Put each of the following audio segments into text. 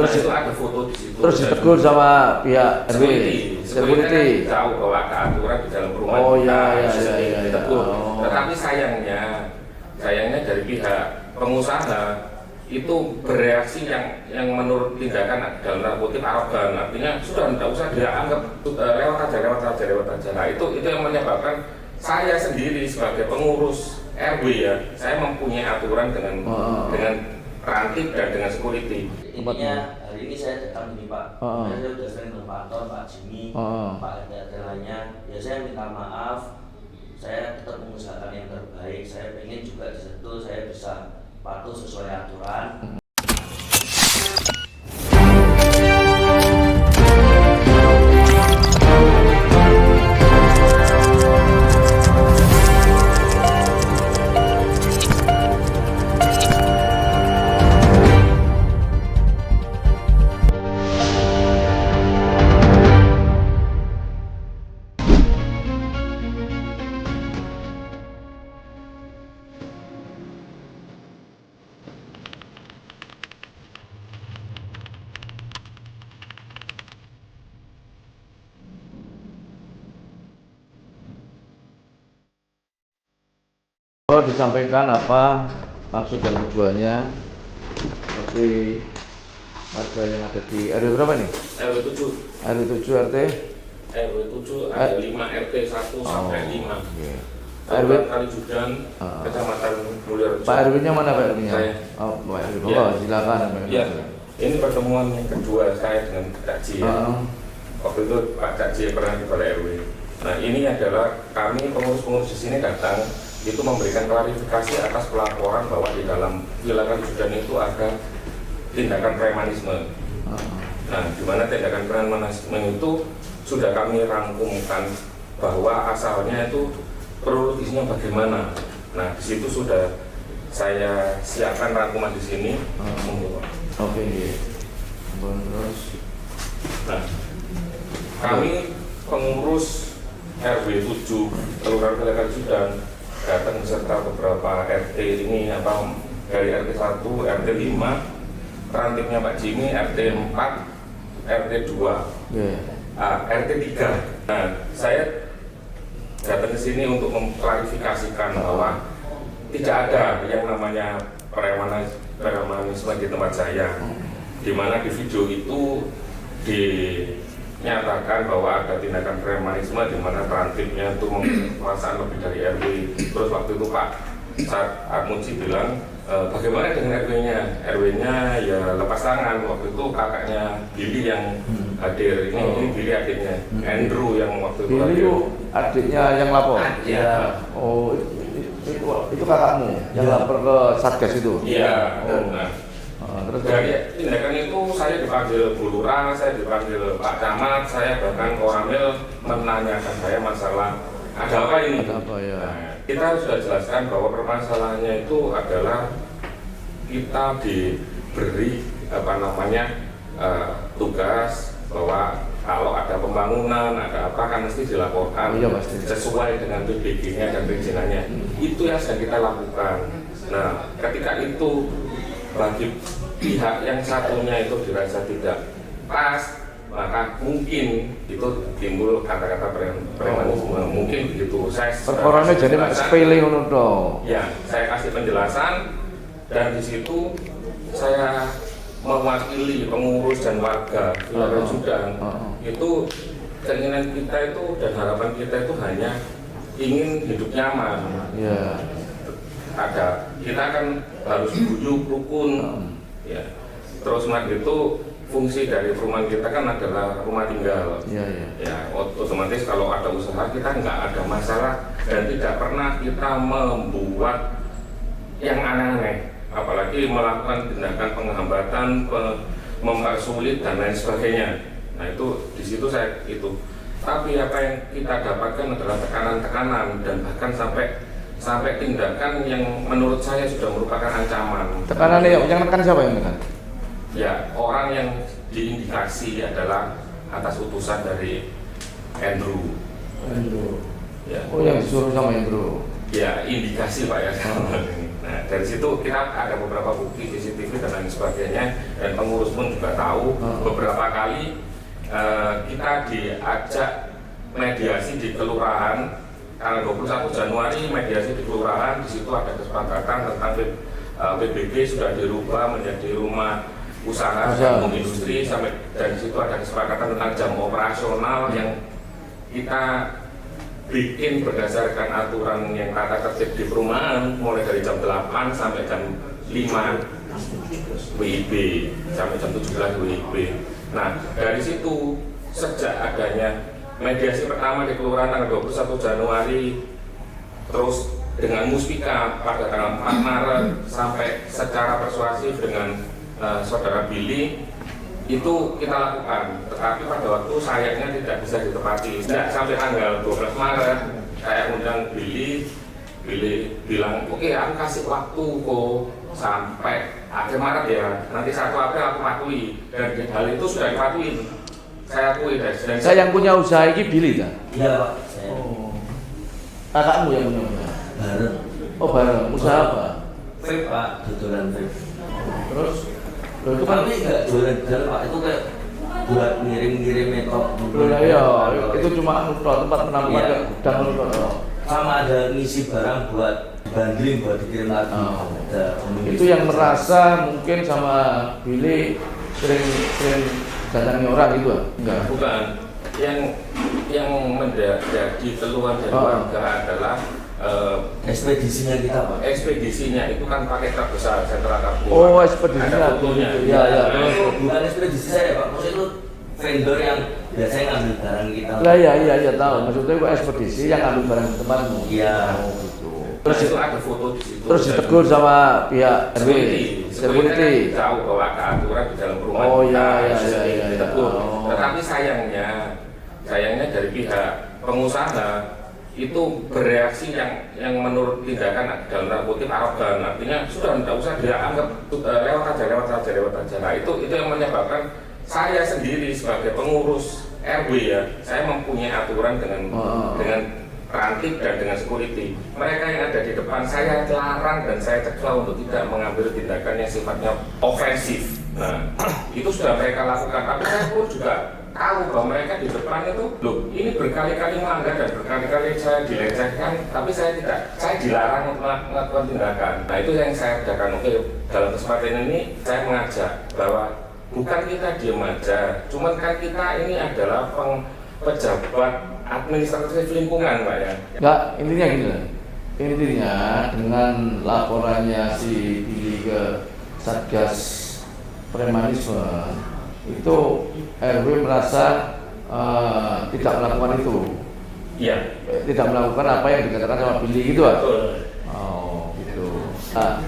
Terus itu ada foto di situ. Terus ditegur sama pihak RW, security. Tahu bahwa ada aturan di dalam perumahan. Oh iya. Ditegur. Tetapi sayangnya dari pihak pengusaha itu bereaksi yang menurut tindakan dalam tanda kutip arogan, artinya sudah tidak usah dia anggap lewat aja. Nah itu yang menyebabkan saya sendiri sebagai pengurus RW ya, saya mempunyai aturan dengan rantip dan dengan security. Intinya hari ini saya datang ini Pak, saya sudah sering memantau Pak Jimmy, Pak RT lainnya, ya saya minta maaf, saya tetap mengusahakan yang terbaik, saya ingin juga di situ saya bisa patuh sesuai aturan. Kalau disampaikan apa maksud dan tujuannya seperti warga yang ada di RW berapa nih? RW 7. RW 7 RT? RW 7 ada 5 RT 1 sampai 5. Okay. RW Kalijudan, Kecamatan Mulyorejo. Pak RW-nya mana Pak RW-nya? Saya. Oh, Pak RW. Oh, silakan. Iya. Ini pertemuan yang kedua saya dengan Cak Ji. Waktu itu Pak Cak Ji pernah di Balai RW. Nah, ini adalah kami pengurus-pengurus di sini datang itu memberikan klarifikasi atas pelaporan bahwa di dalam wilayah Kalijudan itu ada tindakan premanisme. Nah, di mana tindakan premanisme itu sudah kami rangkumkan bahwa asalnya itu kronologisnya bagaimana. Nah, di situ sudah saya siapkan rangkuman di sini. Oke. Terus, nah, kami pengurus RW 7 Kelurahan Balai Kalijudan datang beserta beberapa RT ini dari RT 1, RT 5, rantipnya Pak Jimmy, RT 4, RT 2, RT 3. Nah, saya datang ke sini untuk memklarifikasikan bahwa tidak ada yang namanya premanisme di tempat saya, di mana di video itu dinyatakan bahwa ada tindakan premanisme di mana rantipnya itu menguasai lebih dari RW. Terus waktu itu Pak Armuji bilang bagaimana dengan RW-nya? RW-nya ya lepas tangan. Waktu itu kakaknya Billy yang hadir, ini Billy adiknya, Andrew yang waktu itu Billy hadir. adiknya yang lapor? Iya. Oh, itu kakakmu yang lapor ke Satgas itu? Iya. Terus dari tindakan itu saya dipanggil Bu Lurah, saya dipanggil Pak Camat, saya bahkan Koramil menanyakan saya masalah ada apa ini? Ada apa ya? Nah, kita sudah jelaskan bahwa permasalahannya itu adalah kita diberi tugas bahwa kalau ada pembangunan, ada apa kan mesti dilaporkan sesuai dengan PBG-nya dan perizinannya. Itu yang sedang kita lakukan. Nah, ketika itu bagi pihak yang satunya itu dirasa tidak pas, maka mungkin itu timbul kata-kata premanisme. Mungkin begitu. Saya perkoranya jadi sepele ngono dong. Ya, saya kasih penjelasan dan di situ saya mewakili pengurus dan warga wilayah Kalijudan. Itu keinginan kita itu dan harapan kita itu hanya ingin hidup nyaman. Kita kan harus guyup rukun, ya. Terus itu fungsi dari perumahan kita kan adalah rumah tinggal. Ya, otomatis kalau ada usaha kita nggak ada masalah dan tidak pernah kita membuat yang aneh-aneh, apalagi melakukan tindakan penghambatan, mempersulit dan lain sebagainya. Nah itu di situ saya itu. Tapi apa yang kita dapatkan adalah tekanan-tekanan dan bahkan sampai tindakan yang menurut saya sudah merupakan ancaman. Tekanan yang tekan siapa yang tekan? Ya, orang yang diindikasi adalah atas utusan dari Andrew. Ya. Oh, yang disuruh sama Andrew. Ya, indikasi Pak ya. Nah dari situ kita ada beberapa bukti CCTV dan lain sebagainya, dan pengurus pun juga tahu beberapa kali kita diajak mediasi di kelurahan. Tanggal 21 Januari mediasi di kelurahan, di situ ada kesepakatan tentang PBB sudah dirubah menjadi rumah usaha dan industri, sampai dari situ ada kesepakatan tentang jam operasional yang kita bikin berdasarkan aturan yang tata tertib di perumahan, mulai dari jam 8 sampai jam 5 WIB sampai jam 17 WIB. Nah dari situ sejak adanya mediasi pertama di kelurahan tanggal 21 Januari, terus dengan Muspika pada tanggal 4 Maret sampai secara persuasif dengan saudara Billy, itu kita lakukan. Tetapi pada waktu sayangnya tidak bisa ditepati. Tidak sampai tanggal 12 Maret saya undang Billy bilang oke, aku kasih waktu kok sampai akhir Maret ya, nanti 1 April aku patuhi, dan hal itu sudah dipatuhi. Saya akui dan saya yang punya usaha ini Billy kan? Iya Pak, saya. Kakakmu yang punya usaha? Bareng. Oh bareng, usaha apa? Vape Pak, jualan vape. Terus? Loh, itu kan nggak jualan Pak, itu kayak buat ngirim-ngirim metok. Iya, itu cuma tempat penampungan ke gudang. Sama ada ngisi barang buat bandling buat dikirim lagi. Itu yang merasa mungkin sama Billy sering datangi orang itu enggak? Bukan. Yang menjadi keluhan dari warga adalah ekspedisinya kita Pak. Ekspedisinya itu kan pakai truk besar, sentral kargo. Oh, ekspedisinya. Ada fotonya. Iya. Bukan ekspedisi saya Pak, maksudnya itu vendor yang biasanya ngambil barang kita. Lah iya tahu. Maksudnya itu ekspedisi yang ngambil barang ke tempatmu. Iya. Gitu. Terus itu ada foto di situ. Terus ditegur sama pihak RW. Security. Tahu bahwa ada aturan di dalam rumah. Oh iya. Ditegur. Tetapi sayangnya dari pihak pengusaha itu bereaksi yang menurut tindakan dalam tanda kutip arogan, artinya sudah tidak usah dia anggap lewat aja. Nah itu yang menyebabkan saya sendiri sebagai pengurus RW ya, saya mempunyai aturan dengan ranting dan dengan security. Mereka yang ada di depan saya larang dan saya cegah untuk tidak mengambil tindakan yang sifatnya ofensif. Nah itu sudah mereka lakukan, tapi saya pun juga tahu bahwa mereka di depan itu, loh ini berkali-kali melanggar dan berkali-kali saya dilecehkan, tapi saya dilarang untuk melakukan tindakan. Nah itu yang saya katakan, oke, dalam kesempatan ini saya mengajak bahwa bukan kita diam aja, cuman kan kita ini adalah pejabat administratif lingkungan Pak ya. Enggak, intinya gini. Intinya dengan laporannya si Billy ke Satgas Premanisme itu RW merasa tidak melakukan itu. Iya. Tidak melakukan apa yang dikatakan sama Billy gitu. Oh gitu. Nah,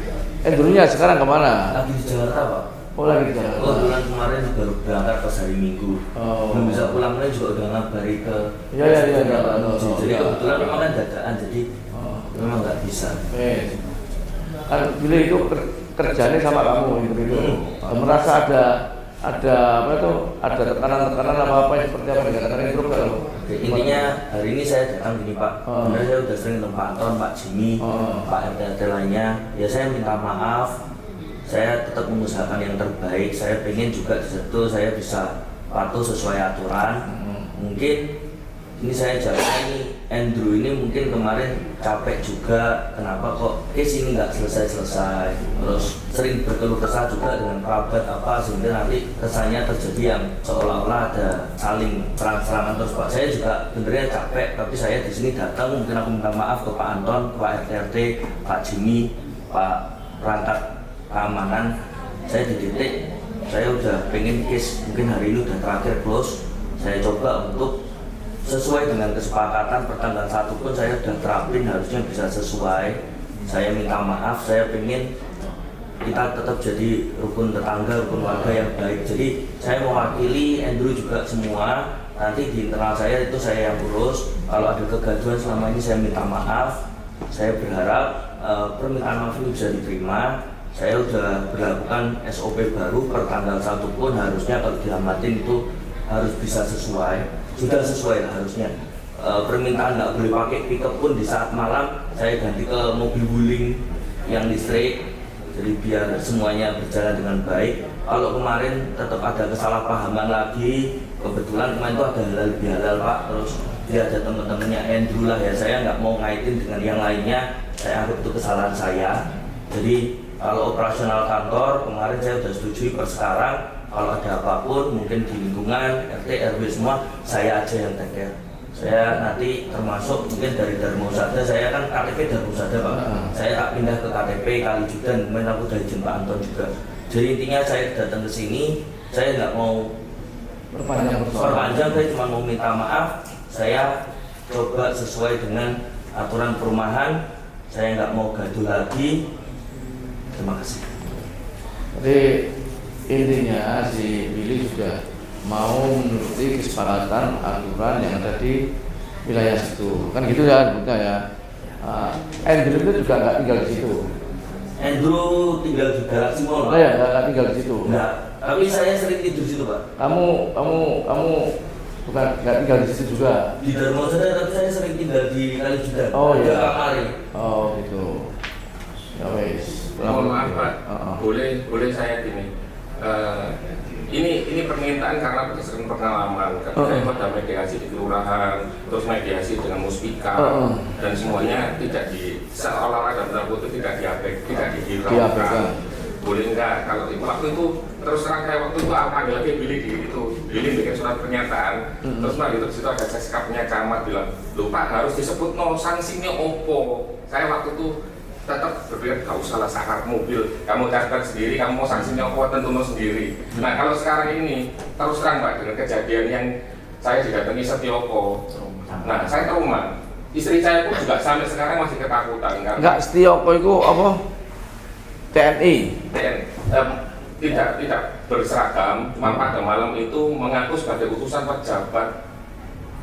dulunya sekarang kemana? Lagi di Jakarta Pak. Oh lagi di Jakarta. Bulan kemarin baru berangkat pas hari Minggu. Belum bisa pulangnya juga udah ngabari ke. Iya. Jadi kebetulan memang kan dadaan, jadi memang nggak bisa. Kan Billy itu kerjanya sama kamu gitu. Merasa ada apa itu, ada tekanan apa seperti apa dikatakan itu kalau. Intinya hari ini saya datang gini Pak. Sebenarnya saya udah sering ketemu Pak Anton, Pak Jimmy, Pak RT lainnya. Ya saya minta maaf. Saya tetap mengusahakan yang terbaik. Saya pengen juga di situ saya bisa patuh sesuai aturan. Mungkin ini saya jawabnya ini Andrew ini mungkin kemarin capek juga, kenapa kok case ini nggak selesai, terus sering berkeluh kesah juga dengan kerabat apa, sehingga nanti kesannya terjadi yang seolah-olah ada saling serang-serangan terus Pak. Saya juga sebenarnya capek, tapi saya di sini datang mungkin aku minta maaf ke Pak Anton, Pak RT, Pak Jimmy, Pak perangkat keamanan. Saya di titik, saya udah pengen case mungkin hari ini udah terakhir close. Saya coba untuk sesuai dengan kesepakatan pertanggal 1 pun saya sudah terapin, harusnya bisa sesuai. Saya minta maaf, saya pengen kita tetap jadi rukun tetangga, rukun warga yang baik. Jadi saya mewakili Andrew juga semua. Nanti di internal saya itu saya yang urus. Kalau ada kegaduhan selama ini saya minta maaf. Saya berharap permintaan maaf ini bisa diterima. Saya sudah berlakukan SOP baru per tanggal 1 pun harusnya kalau diamatin itu harus bisa sesuai. Sudah sesuai lah harusnya. Permintaan nggak boleh pakai pickup pun di saat malam saya ganti ke mobil wuling yang listrik, jadi biar semuanya berjalan dengan baik. Kalau kemarin tetap ada kesalahpahaman lagi, kebetulan kemarin itu ada halal bihalal Pak, terus dia ada teman-temannya Andrew lah ya, saya nggak mau ngaitin dengan yang lainnya, saya anggap itu kesalahan saya. Jadi kalau operasional kantor kemarin saya sudah setujui, per sekarang kalau ada apapun mungkin di lingkungan RT RW semua saya aja yang take care. Saya nanti termasuk mungkin dari Darmosada, saya kan KTP Darmosada Pak, saya tak pindah ke KTP Kalijudan, kemudian aku dari izin Pak Anton juga. Jadi intinya saya datang ke sini, saya nggak mau perpanjang, saya cuma mau minta maaf. Saya coba sesuai dengan aturan perumahan, saya nggak mau gaduh lagi. Terima kasih. Jadi intinya si Billy sudah mau menuruti kesepakatan aturan yang ada di wilayah situ, kan gitu ya sebutnya ya. Andrew itu juga nggak tinggal di situ. Andrew tinggal di Galaxy Mall. Oh ya, nggak tinggal di situ. Nggak, tapi saya sering tidur di situ Pak. Kamu bukan nggak tinggal di situ juga. Di Darmosada, tapi saya sering tinggal di Kalijudan. Oh iya. Kamari. Oh gitu. Ya wes. Mohon maaf Pak, boleh saya gini. Ini permintaan karena berdasarkan pengalaman. Saya pada mediasi di kelurahan, terus mediasi dengan Muspika, dan semuanya tidak seolah-olah ada benar-benar tidak dihiraukan. Boleh enggak kalau waktu itu terus terang kayak waktu itu apa lagi Billy bikin surat pernyataan, terus itu ada seskapnya camat bilang, lupa harus disebut sanksinya opo. Saya waktu itu tetap berpikir gak usah lah sakar mobil, kamu catat sendiri, kamu mau sanksinya apa tentu sendiri. Nah kalau sekarang ini terus terang Pak dengan kejadian yang saya didatangi Setioko, nah saya trauma, istri saya pun juga sampai sekarang masih ketakutan kan. Enggak, Setioko itu apa? TNI? Tidak berseragam, cuma pada malam itu mengaku sebagai utusan pejabat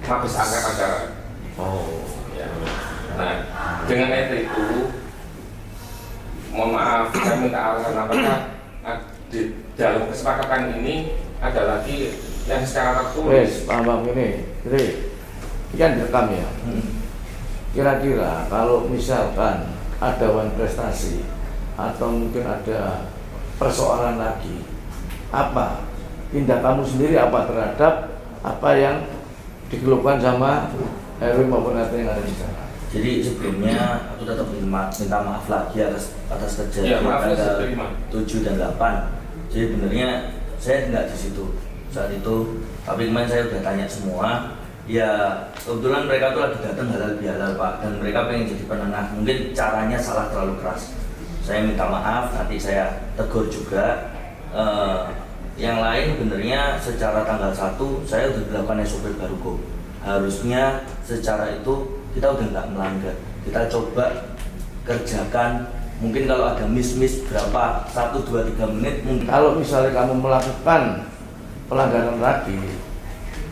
Mabes Angkatan Darat. Oh ya. Nah dengan itu mohon maaf, saya minta arahan apakah di dalam kesepakatan ini ada lagi yang secara tertulis. Bang ini kan direkam ya. Kira-kira kalau misalkan ada wan prestasi atau mungkin ada persoalan lagi, apa tindak kamu sendiri apa terhadap apa yang dikeluhkan sama RW maupun RT yang ada di sana? Jadi sebelumnya aku tetap minta maaf lagi atas kejadian tanggal 7 dan 8. Jadi benernya saya nggak di situ saat itu, tapi kemarin saya udah tanya semua. Ya kebetulan mereka tuh lagi datang halal bihalal Pak, dan mereka pengen jadi penengah. Mungkin caranya salah terlalu keras. Saya minta maaf, nanti saya tegur juga. Yang lain benernya secara tanggal 1 saya udah dilakukan SOP baru kok. Harusnya secara itu kita udah nggak melanggar, kita coba kerjakan. Mungkin kalau ada miss berapa 1, 2, 3 menit mungkin. Kalau misalnya kamu melakukan pelanggaran lagi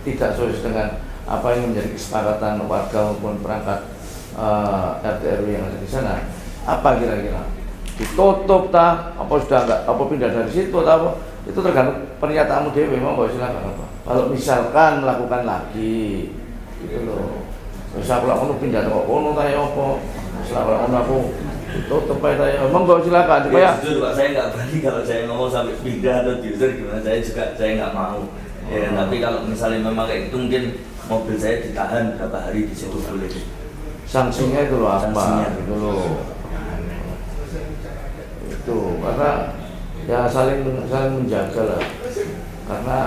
tidak sesuai dengan apa yang menjadi kesepakatan warga maupun perangkat RT RW yang ada di sana, apa kira-kira ditutup apa sudah enggak, apa pindah dari situ atau apa, itu tergantung pernyataanmu dewe. Memang boleh silakan apa kalau misalkan melakukan lagi gitu loh. Bisa kalau kamu pindah kok kono tanya apa, setelah kalau aku tutup aja tanya, monggo silakan supaya. Jujur Pak, saya nggak berani kalau saya ngomong sampai pindah atau diusir gimana, saya nggak mau. Ya, tapi kalau misalnya memang kayak gitu mungkin mobil saya ditahan berapa hari di situ boleh. Sanksinya itu loh apa? Sanksinya gitu loh. Itu karena ya saling menjaga lah. Karena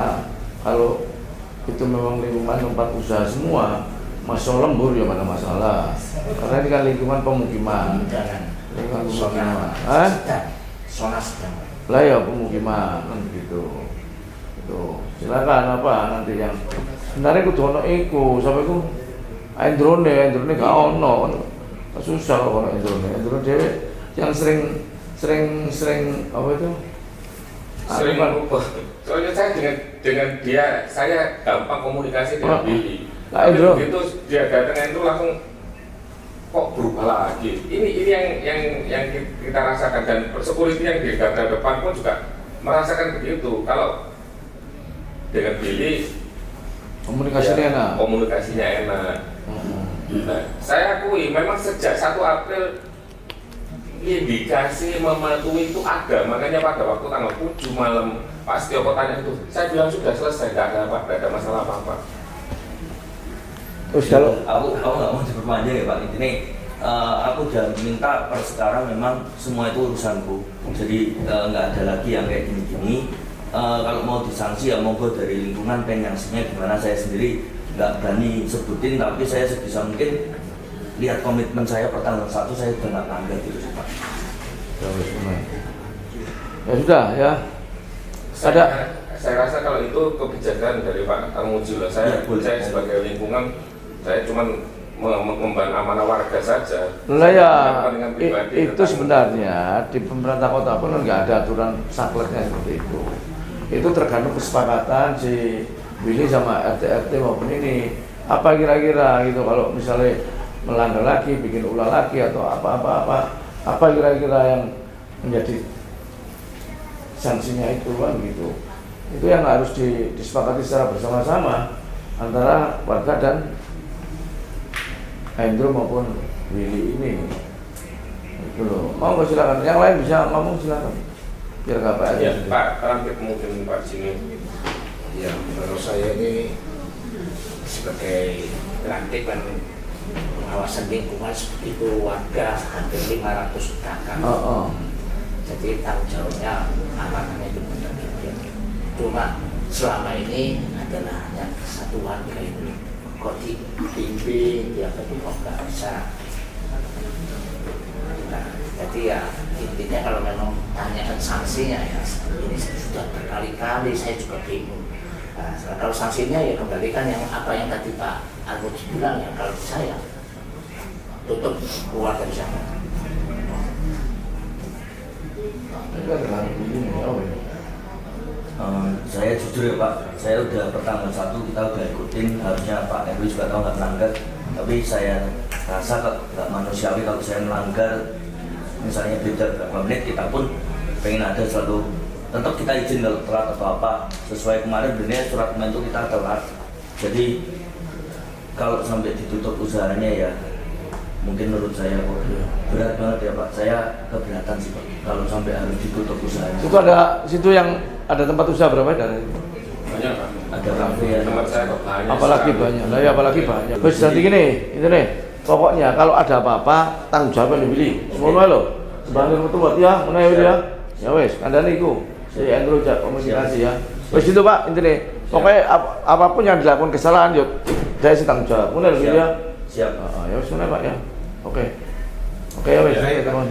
kalau itu memang lingkungan tempat usaha semua, masuk lembur ya mana masalah. Karena ini kan lingkungan pemukiman. Lingkungan pemukiman. Zona sedang. Lah ya pemukiman kan gitu. Itu silakan apa nanti yang sebenarnya kudu ono iku sampai ku drone gak ono kan susah kalau ono drone dhewe yang sering apa itu sering lupa. Soalnya saya dengan dia saya gampang komunikasi dengan Billy. Tapi begitu dia datang itu langsung kok berubah lagi. Ini yang kita rasakan, dan security yang di garda depan pun juga merasakan begitu. Kalau dengan Billy komunikasinya enak. Nah, saya akui memang sejak 1 April indikasi mematuhi itu ada, makanya pada waktu tanggal 7 malam Pak Setioko tanya itu, saya bilang sudah selesai, tidak ada masalah apa-apa. Terus kalau aku nggak mau diperpanjang ya Pak, intinya aku udah minta per sekarang memang semua itu urusanku, jadi nggak ada lagi yang kayak gini-gini. Kalau mau disanksi ya monggo dari lingkungan, sanksinya gimana saya sendiri nggak berani sebutin, tapi saya sebisa mungkin lihat komitmen saya per tanggal 1 saya udah nggak langgar gitu sih Pak. Ya sudah ya. Saya rasa kalau itu kebijakan dari Pak Armuji, saya sebagai lingkungan, saya cuma memban amanah warga saja. Lah ya, itu sebenarnya di pemerintah kota pun nggak ada aturan sakleknya seperti itu. Itu tergantung kesepakatan si Willy sama RT maupun ini. Apa kira-kira gitu kalau misalnya melanggar lagi, bikin ulah lagi atau apa kira-kira yang menjadi sanksinya itu kan gitu. Itu yang harus disepakati secara bersama-sama antara warga dan Hendro maupun Willy ini. Itu loh. Mau nggak silakan. Yang lain bisa ngomong silakan. Biar nggak aja. Ya, Pak, terakhir mungkin Pak Jimmy. Ya, menurut saya ini sebagai praktik dan pengawasan lingkungan seperti itu warga hampir 500 kakak. Jadi tanggung jawabnya amanahnya itu benar. Cuma selama ini adalah hanya satu warga itu kok dibimbing, dia kok nggak bisa. Nah, jadi ya intinya kalau memang tanyakan sanksinya ya ini sudah berkali-kali saya juga bingung. Nah, kalau sanksinya ya kembalikan yang apa yang tadi Pak Armuji bilang ya, kalau saya tutup keluar dari sana. Saya jujur ya Pak, saya udah pertanggal 1 kita udah ikutin, harusnya Pak RW juga tahu nggak melanggar, tapi saya rasa nggak manusiawi kalau saya melanggar, misalnya beda berapa menit, kita pun pengen ada selalu tetap kita izin kalau telat atau apa, sesuai kemarin benar surat itu kita telat, jadi kalau sampai ditutup usahanya ya mungkin menurut saya berat banget ya Pak, saya keberatan sih Pak kalau sampai harus ditutup usahanya. Itu ada situ yang ada tempat usaha berapa dari itu? Banyak Pak. Ada kafe ya. Tempat saya banyak. Apalagi banyak. Lah ya apalagi banyak. Wis nanti gini, itu nih. Pokoknya kalau ada apa-apa tanggung jawab Willy. Semono lho. Sebangun metu buat ya, ngono ya Willy ya. Ya wis, kandhane iku. Si Andrew jak komunikasi ya. Wis itu Pak, intine. Pokoknya apapun yang dilakukan kesalahan yo saya sih tanggung jawab. Ngono Willy ya. Siap. Ya wis ngono Pak ya. Oke. Oke ya wis, teman.